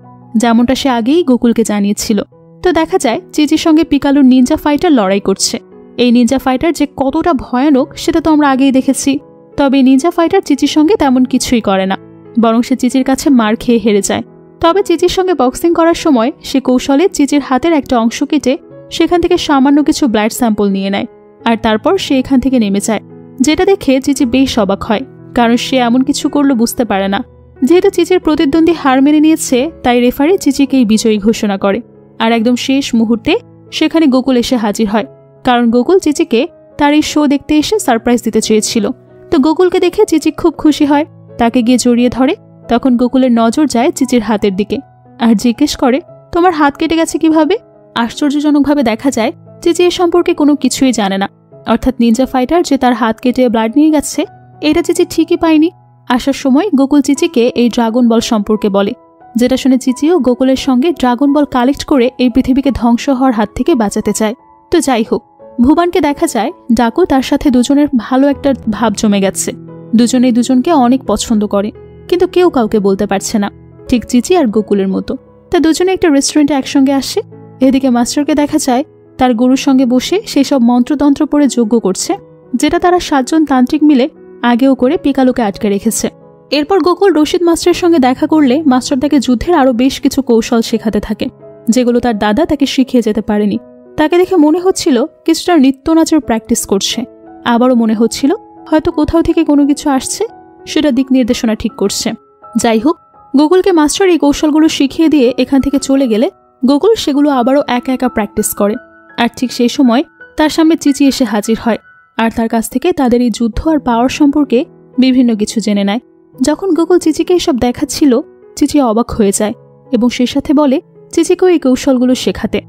যেমনটা সে আগেই গোকুলকে জানিয়েছিল। তো দেখা যায় চিচির সঙ্গে পিকালোর নিনজা ফাইটার লড়াই করছে। এই নিনজা ফাইটার যে কতটা ভয়ানক সেটা তো আমরা আগেই দেখেছি। তবে নিনজা ফাইটার চিচির সঙ্গে তেমন কিছুই করে না, বরং সে চিচির কাছে মার খেয়ে হেরে যায়। তবে চিচির সঙ্গে বক্সিং করার সময় সে কৌশলে চিচির হাতের একটা অংশ কেটে সেখান থেকে সামান্য কিছু ব্লাড স্যাম্পল নিয়ে নেয়, আর তারপর সে এখান থেকে নেমে যায়। যেটা দেখে চিচি বেশ অবাক হয়, কারণ সে এমন কিছু করলো বুঝতে পারে না। যেহেতু চিচির প্রতিদ্বন্দ্বী হার মেনে নিয়েছে, তাই রেফারি চিচিকেই বিজয়ী ঘোষণা করে। আর একদম শেষ মুহূর্তে সেখানে গোকুল এসে হাজির হয়, কারণ গোকুল চিচিকে তার এই শো দেখতে এসে সারপ্রাইজ দিতে চেয়েছিল। তো গোকুলকে দেখে চিচি খুব খুশি হয়, তাকে গিয়ে জড়িয়ে ধরে। তখন গোকুলের নজর যায় চিচির হাতের দিকে আর জিজ্ঞেস করে, তোমার হাত কেটে গেছে কিভাবে? আশ্চর্যজনকভাবে দেখা যায় চিচি এ সম্পর্কে কোনো কিছুই জানে না। অর্থাৎ নিনজা ফাইটার যে তার হাত কেটে ব্লাড নিয়ে গেছে এটা চিচি ঠিকই পায়নি। আসার সময় গোকুল চিচিকে এই ড্রাগন বল সম্পর্কে বলে, যেটা শুনে চিচিও গোকুলের সঙ্গে ড্রাগন বল কালেক্ট করে এই পৃথিবীকে ধ্বংস হওয়ার হাত থেকে বাঁচাতে চায়। তো যাই হোক, ভুবানকে দেখা যায় ডাকু তার সাথে দুজনের ভালো একটা ভাব জমে গেছে। দুজনেই দুজনকে অনেক পছন্দ করে, কিন্তু কেউ কাউকে বলতে পারছে না, ঠিক চিচি আর গোকুলের মতো। তা দুজনে একটা রেস্টুরেন্টে একসঙ্গে আসে। এদিকে মাস্টারকে দেখা যায় তার গুরুর সঙ্গে বসে সেই সব মন্ত্রতন্ত্র পড়ে যজ্ঞ করছে, যেটা তারা 7 জন তান্ত্রিক মিলে আগেও করে পিকালুকে আটকে রেখেছে। এরপর গোকুল রশিদ মাস্টারের সঙ্গে দেখা করলে মাস্টার তাকে যুদ্ধের আরও বেশ কিছু কৌশল শেখাতে থাকে, যেগুলো তার দাদা তাকে শিখিয়ে যেতে পারেনি। তাকে দেখে মনে হচ্ছিল কিছুটা নৃত্য নাচের প্র্যাকটিস করছে, আবারও মনে হচ্ছিল হয়তো কোথাও থেকে কোনো কিছু আসছে, সেটা দিক নির্দেশনা ঠিক করছে। যাই হোক, গোকুলকে মাস্টার এই কৌশলগুলো শিখিয়ে দিয়ে এখান থেকে চলে গেলে গোকুল সেগুলো আবারও একা একা প্র্যাকটিস করে। আর ঠিক সেই সময় তার সামনে চিচি এসে হাজির হয় আর তার কাছ থেকে তাদের এই যুদ্ধ আর পাওয়ার সম্পর্কে বিভিন্ন কিছু জেনে নেয়। যখন গোকুল চিচিকে এসব দেখাচ্ছিল, চিচি অবাক হয়ে যায় এবং সে সাথে বলে চিচিকেও এই কৌশলগুলো শেখাতে।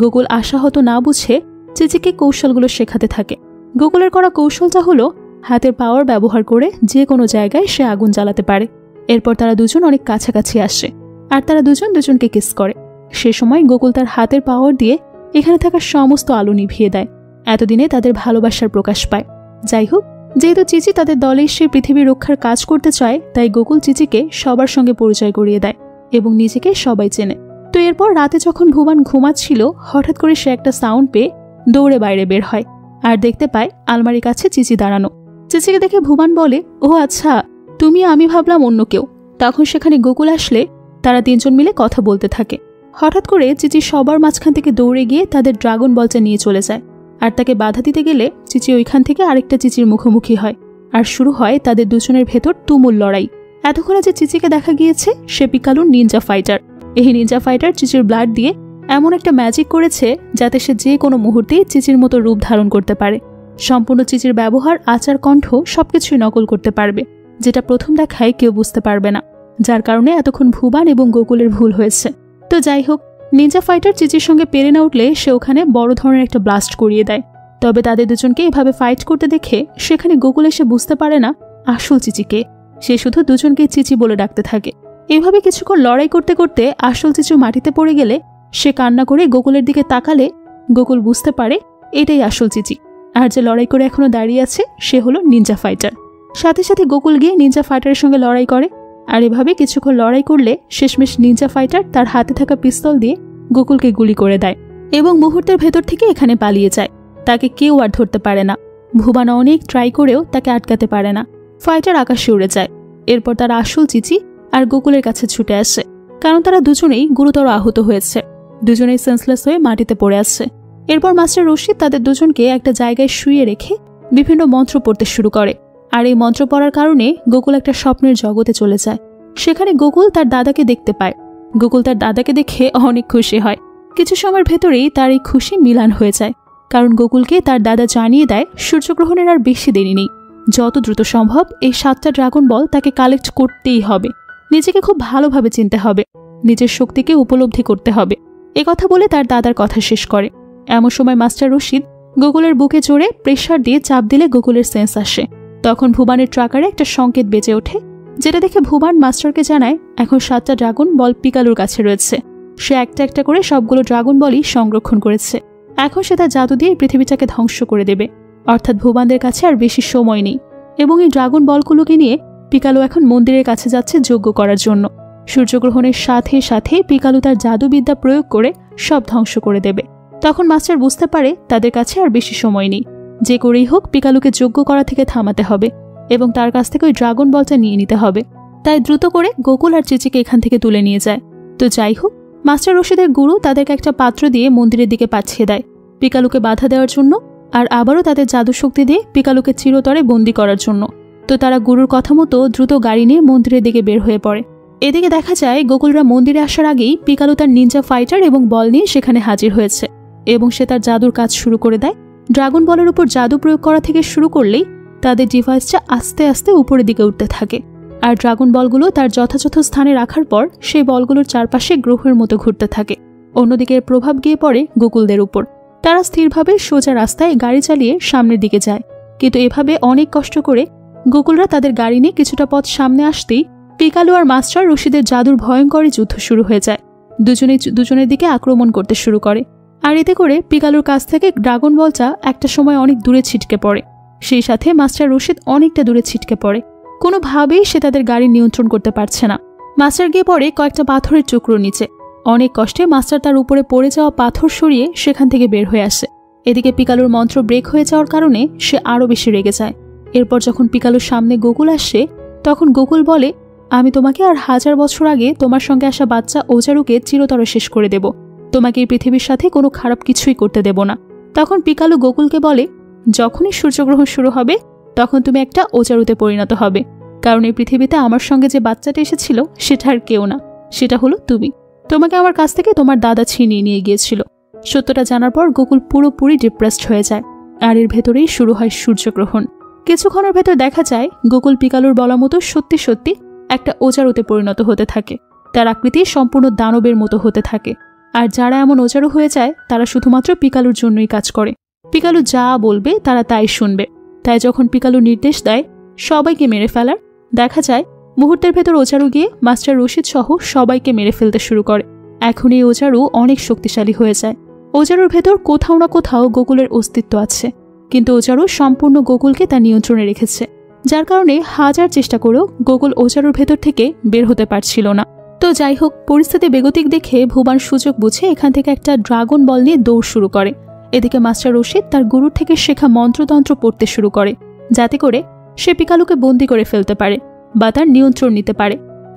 গোকুল আশাহত না বুঝে চিচিকে কৌশলগুলো শেখাতে থাকে। গোকুলের করা কৌশলটা হলো হাতের পাওয়ার ব্যবহার করে যে কোনো জায়গায় সে আগুন জ্বালাতে পারে। এরপর তারা দুজন অনেক কাছাকাছি আসে আর তারা দুজন দুজনকে কিস করে। সে সময় গোকুল তার হাতের পাওয়ার দিয়ে এখানে থাকা সমস্ত আলো নিভিয়ে দেয়। এতদিনে তাদের ভালোবাসার প্রকাশ পায়। যাই হোক, যেহেতু চিচি তাদের দলে এসে পৃথিবী রক্ষার কাজ করতে চায়, তাই গোকুল চিচিকে সবার সঙ্গে পরিচয় করিয়ে দেয় এবং নিজেকে সবাই চেনে। তো এরপর রাতে যখন ভুবান ঘুমাচ্ছিল, হঠাৎ করে সে একটা সাউন্ড পেয়ে দৌড়ে বাইরে বের হয় আর দেখতে পায় আলমারির কাছে চিচি দাঁড়ানো। চিচিকে দেখে ভুবান বলে, ও আচ্ছা তুমি, আমি ভাবলাম অন্য কেউ। তখন সেখানে গোকুল আসলে তারা 3 জন মিলে কথা বলতে থাকে। হঠাৎ করে চিচি সবার মাঝখান থেকে দৌড়ে গিয়ে তাদের ড্রাগন বলটা নিয়ে চলে যায় আর তাকে বাধা দিতে গেলে চিচি ওইখান থেকে আরেকটা চিচির মুখোমুখি হয় আর শুরু হয় তাদের দুজনের ভেতর তুমুল লড়াই। এতক্ষণে যে চিচিকে দেখা গিয়েছে সে পিকালুর নিনজা ফাইটার। এই নিনজা ফাইটার চিচির ব্লাড দিয়ে এমন একটা ম্যাজিক করেছে যাতে সে যে কোনো মুহূর্তেই চিচির মতো রূপ ধারণ করতে পারে। সম্পূর্ণ চিচির ব্যবহার, আচার, কণ্ঠ সবকিছুই নকল করতে পারবে, যেটা প্রথম দেখায় কেউ বুঝতে পারবে না, যার কারণে এতক্ষণ ভুবান এবং গোকুলের ভুল হয়েছে। তো যাই হোক, নিনজা ফাইটার চিচির সঙ্গে পেরে না উঠলে সে ওখানে বড় ধরনের একটা ব্লাস্ট করিয়ে দেয়। তবে তাদের দুজনকে এভাবে ফাইট করতে দেখে সেখানে গোকুল এসে বুঝতে পারে না আসল চিচিকে। সে শুধু দুজনকে চিচি বলে ডাকতে থাকে। এভাবে কিছুক্ষণ লড়াই করতে করতে আসল চিচু মাটিতে পড়ে গেলে সে কান্না করে গোকুলের দিকে তাকালে গোকুল বুঝতে পারে এটাই আসল চিচি, আর যে লড়াই করে এখনো দাঁড়িয়ে আছে সে হলো নিনজা ফাইটার। সাথে সাথে গোকুল গিয়ে নিনজা ফাইটারের সঙ্গে লড়াই করে আর এভাবে কিছুক্ষণ লড়াই করলে শেষমেশ নিনজা ফাইটার তার হাতে থাকা পিস্তল দিয়ে গোকুলকে গুলি করে দেয় এবং মুহূর্তের ভেতর থেকে এখানে পালিয়ে যায়। তাকে কেউ আর ধরতে পারে না। ভুবান অনেক ট্রাই করেও তাকে আটকাতে পারে না। ফাইটার আকাশে উড়ে যায়। এরপর তারা আসল চিচি আর গোকুলের কাছে ছুটে আসে, কারণ তারা দুজনেই গুরুতর আহত হয়েছে। দুজনেই সেন্সলেস হয়ে মাটিতে পড়ে আসছে। এরপর মাস্টার রশিদ তাদের দুজনকে একটা জায়গায় শুয়ে রেখে বিভিন্ন মন্ত্র পড়তে শুরু করে। আর এই মন্ত্র পড়ার কারণে গোকুল একটা স্বপ্নের জগতে চলে যায়। সেখানে গোকুল তার দাদাকে দেখতে পায়। গোকুল তার দাদাকে দেখে অনেক খুশি হয়। কিছু সময়ের ভেতরেই তার এই খুশি মিলান হয়ে যায়, কারণ গোকুলকে তার দাদা জানিয়ে দেয় সূর্যগ্রহণের আর বেশি দেরি নেই। যত দ্রুত সম্ভব এই 7টা ড্রাগন বল তাকে কালেক্ট করতেই হবে। নিজেকে খুব ভালোভাবে চিনতে হবে, নিজের শক্তিকে উপলব্ধি করতে হবে। কথা বলে তার দাদার কথা শেষ করে। এমন সময় মাস্টার রশিদ গোকুলের বুকে চড়ে প্রেসার দিয়ে চাপ দিলে গোকুলের সেন্স আসে। তখন ভুবানের ট্রাকারে একটা সংকেত বেজে ওঠে, যেটা দেখে ভুবান মাস্টারকে জানায় এখন 7টা ড্রাগন বল পিকালুর কাছে রয়েছে। সে একটা একটা করে সবগুলো ড্রাগন বলই সংরক্ষণ করেছে। এখন সে তার জাদু দিয়ে পৃথিবীটাকে ধ্বংস করে দেবে। অর্থাৎ ভুবানদের কাছে আর বেশি সময় নেই এবং এই ড্রাগন বলগুলোকে নিয়ে পিকালু এখন মন্দিরের কাছে যাচ্ছে যজ্ঞ করার জন্য। সূর্যগ্রহণের সাথে সাথে পিকালু তার জাদুবিদ্যা প্রয়োগ করে সব ধ্বংস করে দেবে। তখন মাস্টার বুঝতে পারে তাদের কাছে আর বেশি সময় নেই। যে করেই হোক পিকালুকে যজ্ঞ করা থেকে থামাতে হবে এবং তার কাছ থেকে ওই ড্রাগন বলটা নিয়ে নিতে হবে। তাই দ্রুত করে গোকুল আর চিচিকে এখান থেকে তুলে নিয়ে যায়। তো যাই হোক, মাস্টার রশিদের গুরু তাদেরকে একটা পাত্র দিয়ে মন্দিরের দিকে পাঠিয়ে দেয় পিকালুকে বাধা দেওয়ার জন্য, আর আবারও তাদের জাদু শক্তি দিয়ে পিকালুকে চিরতরে বন্দি করার জন্য। তো তারা গুরুর কথা মতো দ্রুত গাড়ি নিয়ে মন্দিরের দিকে বের হয়ে পড়ে। এদিকে দেখা যায় গোকুলরা মন্দিরে আসার আগেই পিকালু তার নিনজা ফাইটার এবং বল নিয়ে সেখানে হাজির হয়েছে। এবং সে তার জাদুর কাজ শুরু করে দেয়। ড্রাগন বলের উপর জাদু প্রয়োগ করা থেকে শুরু করলেই তাদের ডিভাইসটা আস্তে আস্তে উপরের দিকে উঠতে থাকে। আর ড্রাগন বলগুলো তার যথাযথ স্থানে রাখার পর সেই বলগুলোর চারপাশে গ্রহের মতো ঘুরতে থাকে। অন্যদিকে এর প্রভাব গিয়ে পড়ে গোকুলদের উপর। তারা স্থিরভাবে সোজা রাস্তায় গাড়ি চালিয়ে সামনের দিকে যায়, কিন্তু এভাবে অনেক কষ্ট করে গোকুলরা তাদের গাড়ি নিয়ে কিছুটা পথ সামনে আসতেই পিকালু আর মাস্টার রশিদের জাদুর ভয়ঙ্কর যুদ্ধ শুরু হয়ে যায়। দুজনের দিকে আক্রমণ করতে শুরু করে। আর এতে করে পিকালুর কাছ থেকে ড্রাগন বলটা একটা সময় অনেক দূরে ছিটকে পড়ে। সেই সাথে মাস্টার রশিদ অনেকটা দূরে ছিটকে পড়ে। কোনোভাবেই সে তাদের গাড়ি নিয়ন্ত্রণ করতে পারছে না। মাস্টার গিয়ে পড়ে কয়েকটা পাথরের টুকরো নিচে। অনেক কষ্টে মাস্টার তার উপরে পড়ে যাওয়া পাথর সরিয়ে সেখান থেকে বের হয়ে আসে। এদিকে পিকালুর মন্ত্র ব্রেক হয়ে যাওয়ার কারণে সে আরও বেশি রেগে যায়। এরপর যখন পিকালুর সামনে গোকুল আসে, তখন গোকুল বলে, আমি তোমাকে আর 1000 বছর আগে তোমার সঙ্গে আসা বাচ্চা ওজারুকে চিরতরে শেষ করে দেব। তোমাকে এই পৃথিবীর সাথে কোনো খারাপ কিছুই করতে দেব না। তখন পিকালু গোকুলকে বলে, যখনই সূর্যগ্রহণ শুরু হবে তখন তুমি একটা ওজারুতে পরিণত হবে, কারণ এই পৃথিবীতে আমার সঙ্গে যে বাচ্চাটা এসেছিল সেটা আর কেউ না, সেটা হলো তুমি। তোমাকে আমার কাছ থেকে তোমার দাদা ছিনিয়ে নিয়ে গিয়েছিল। সত্যটা জানার পর গোকুল পুরোপুরি ডিপ্রেসড হয়ে যায়। আর এর ভেতরেই শুরু হয় সূর্যগ্রহণ। কিছুক্ষণের ভেতর দেখা যায় গোকুল পিকালুর বলা মতো সত্যি সত্যি একটা ওজারুতে পরিণত হতে থাকে। তার আকৃতি সম্পূর্ণ দানবের মতো হতে থাকে। আর যারা এমন ওজারু হয়ে যায় তারা শুধুমাত্র পিকালুর জন্যই কাজ করে। পিকালু যা বলবে তারা তাই শুনবে। তাই যখন পিকালু নির্দেশ দেয় সবাইকে মেরে ফেলার, দেখা যায় মুহূর্তের ভেতর ওজারু গিয়ে মাস্টার রশিদ সহ সবাইকে মেরে ফেলতে শুরু করে। এখন এই ওজারু অনেক শক্তিশালী হয়ে যায়। ওজারুর ভেতর কোথাও না কোথাও গোকুলের অস্তিত্ব আছে, কিন্তু ওজারু সম্পূর্ণ গোকুলকে তার নিয়ন্ত্রণে রেখেছে, যার কারণে 1000 চেষ্টা করেও গোকুল ওজারুর ভেতর থেকে বের হতে পারছিল না। তো যাই হোক, পরিস্থিতি বেগতিক দেখে ভুবান সুযোগ বুঝে এখান থেকে একটা ড্রাগন বল নিয়ে দৌড় শুরু করে। এদিকে মাস্টার রশিদ তার গুরুর থেকে শেখা মন্ত্রতন্ত্র পড়তে শুরু করে, যাতে করে সে পিকালুকে বন্দি করে ফেলতে পারে বা তার নিয়ন্ত্রণ নিতে পারে।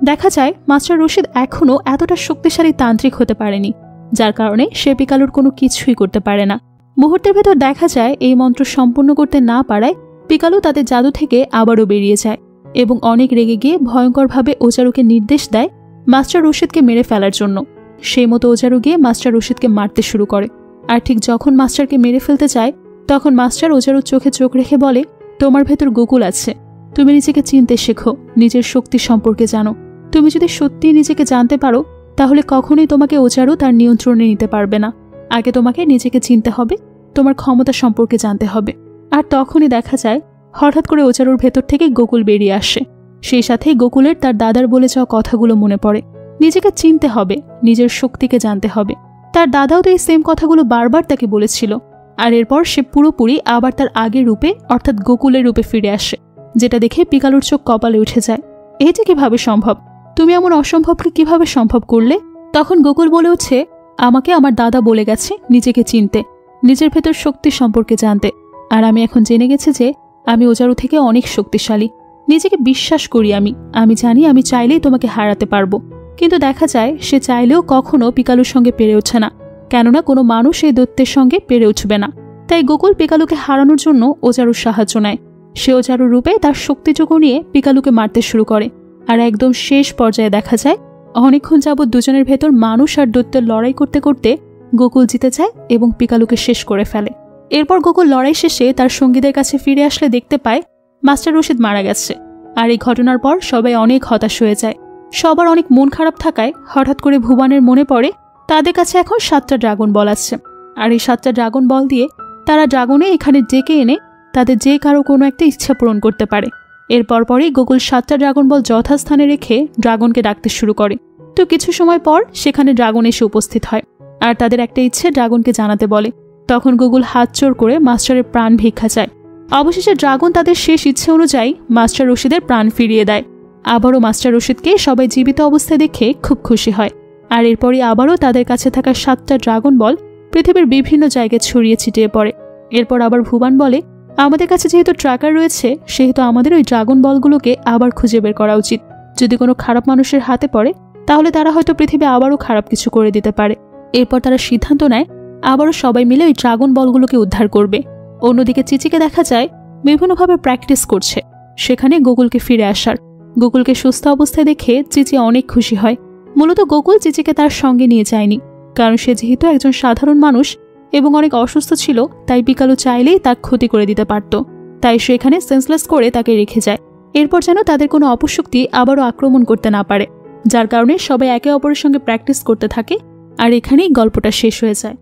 দেখা যায় মাস্টার রশিদ এখনও এতটা শক্তিশালী তান্ত্রিক হতে পারেনি, যার কারণে সে পিকালুর কোনো কিছুই করতে পারে না। মুহূর্তের ভেতর দেখা যায় এই মন্ত্র সম্পূর্ণ করতে না পারায় পিকালু তাদের জাদু থেকে আবারও বেরিয়ে যায় এবং অনেক রেগে গিয়ে ভয়ঙ্করভাবে ওজারুকে নির্দেশ দেয় মাস্টার রশিদকে মেরে ফেলার জন্য। সেই মতো ওজারু গিয়ে মাস্টার রশিদকে মারতে শুরু করে। আর ঠিক যখন মাস্টারকে মেরে ফেলতে চায় তখন মাস্টার ওজারুর চোখে চোখ রেখে বলে, তোমার ভেতর গোকুল আছে, তুমি নিজেকে চিনতে শেখো, নিজের শক্তি সম্পর্কে জানো। তুমি যদি সত্যিই নিজেকে জানতে পারো তাহলে কখনোই তোমাকে ওজারু তার নিয়ন্ত্রণে নিতে পারবে না। আগে তোমাকে নিজেকে চিনতে হবে, তোমার ক্ষমতা সম্পর্কে জানতে হবে। আর তখনই দেখা যায় হঠাৎ করে ওজারুর ভেতর থেকে গোকুল বেরিয়ে আসে। সেই সাথেই গোকুলের তার দাদার বলে যাওয়া কথাগুলো মনে পড়ে। নিজেকে চিনতে হবে, নিজের শক্তিকে জানতে হবে। তার দাদাও তো এই সেম কথাগুলো বারবার তাকে বলেছিল। আর এরপর সে পুরোপুরি আবার তার আগের রূপে অর্থাৎ গোকুলের রূপে ফিরে আসে, যেটা দেখে পিকালুর চোখ কপালে উঠে যায়। এটা কিভাবে সম্ভব? তুমি এমন অসম্ভবকে কিভাবে সম্ভব করলে? তখন গোকুল বলে উঠছে, আমাকে আমার দাদা বলে গেছে নিজেকে চিনতে, নিজের ভেতর শক্তি সম্পর্কে জানতে। আর আমি এখন জেনে গেছি যে আমি ওজারু থেকে অনেক শক্তিশালী। নিজেকে বিশ্বাস করি আমি জানি আমি চাইলেই তোমাকে হারাতে পারবো। কিন্তু দেখা যায় সে চাইলেও কখনো পিকালুর সঙ্গে পেরে ওঠে না, কেননা কোনো মানুষ এই দৈত্যের সঙ্গে পেরে উঠবে না। তাই গোকুল পিকালুকে হারানোর জন্য ওজারুর সাহায্য নেয়। সে ওজারুর রূপে তার শক্তিযোগ নিয়ে পিকালুকে মারতে শুরু করে। আর একদম শেষ পর্যায়ে দেখা যায় অনেকক্ষণ যাবৎ দুজনের ভেতর মানুষ আর দৈত্যের লড়াই করতে করতে গোকুল জিতে যায় এবং পিকালুকে শেষ করে ফেলে। এরপর গোকুল লড়াই শেষে তার সঙ্গীদের কাছে ফিরে আসলে দেখতে পায় মাস্টার রশিদ মারা গেছে। আর এই ঘটনার পর সবাই অনেক হতাশ হয়ে যায়। সবার অনেক মন খারাপ থাকায় হঠাৎ করে ভুবানের মনে পড়ে তাদের কাছে এখন 7টা ড্রাগন বল আছে। আর এই 7টা ড্রাগন বল দিয়ে তারা ড্রাগনে এখানে ডেকে এনে তাদের যে কারো কোনো একটা ইচ্ছা পূরণ করতে পারে। এরপর পরেই গোকুল 7টা ড্রাগন বল যথাস্থানে রেখে ড্রাগনকে ডাকতে শুরু করে। তো কিছু সময় পর সেখানে ড্রাগন এসে উপস্থিত হয় আর তাদের একটা ইচ্ছে ড্রাগনকে জানাতে বলে। তখন গোকুল হাত জোড় করে মাস্টারের প্রাণ ভিক্ষা চায়। অবশেষে ড্রাগন তাদের শেষ ইচ্ছে অনুযায়ী মাস্টার রশিদের প্রাণ ফিরিয়ে দেয়। আবারও মাস্টার রশিদকে সবাই জীবিত অবস্থায় দেখে খুব খুশি হয়। আর এরপরই আবারও তাদের কাছে থাকা 7টা ড্রাগন বল পৃথিবীর বিভিন্ন জায়গায় ছড়িয়ে ছিটিয়ে পড়ে। এরপর আবার ভুবান বলে, আমাদের কাছে যেহেতু ট্র্যাকার রয়েছে সেহেতু আমাদের ওই ড্রাগন বলগুলোকে আবার খুঁজে বের করা উচিত। যদি কোনো খারাপ মানুষের হাতে পড়ে তাহলে তারা হয়তো পৃথিবী আবারও খারাপ কিছু করে দিতে পারে। এরপর তারা সিদ্ধান্ত নেয় আবারও সবাই মিলে ওই ড্রাগন বলগুলোকে উদ্ধার করবে। অন্যদিকে চিচিকে দেখা যায় বিভিন্নভাবে প্র্যাকটিস করছে সেখানে গোকুলকে ফিরে আসার। গোকুলকে সুস্থ অবস্থায় দেখে চিচি অনেক খুশি হয়। মূলত গোকুল চিচিকে তার সঙ্গে নিয়ে যায়নি, কারণ সে যেহেতু একজন সাধারণ মানুষ এবং অনেক অসুস্থ ছিল, তাই পিকালো চাইলেই তার ক্ষতি করে দিতে পারত। তাই সে এখানে সেন্সলেস করে তাকে রেখে যায়। এরপর যেন তাদের কোনো অপশক্তি আবারও আক্রমণ করতে না পারে, যার কারণে সবাই একে অপরের সঙ্গে প্র্যাকটিস করতে থাকে। আর এখানেই গল্পটা শেষ হয়ে যায়।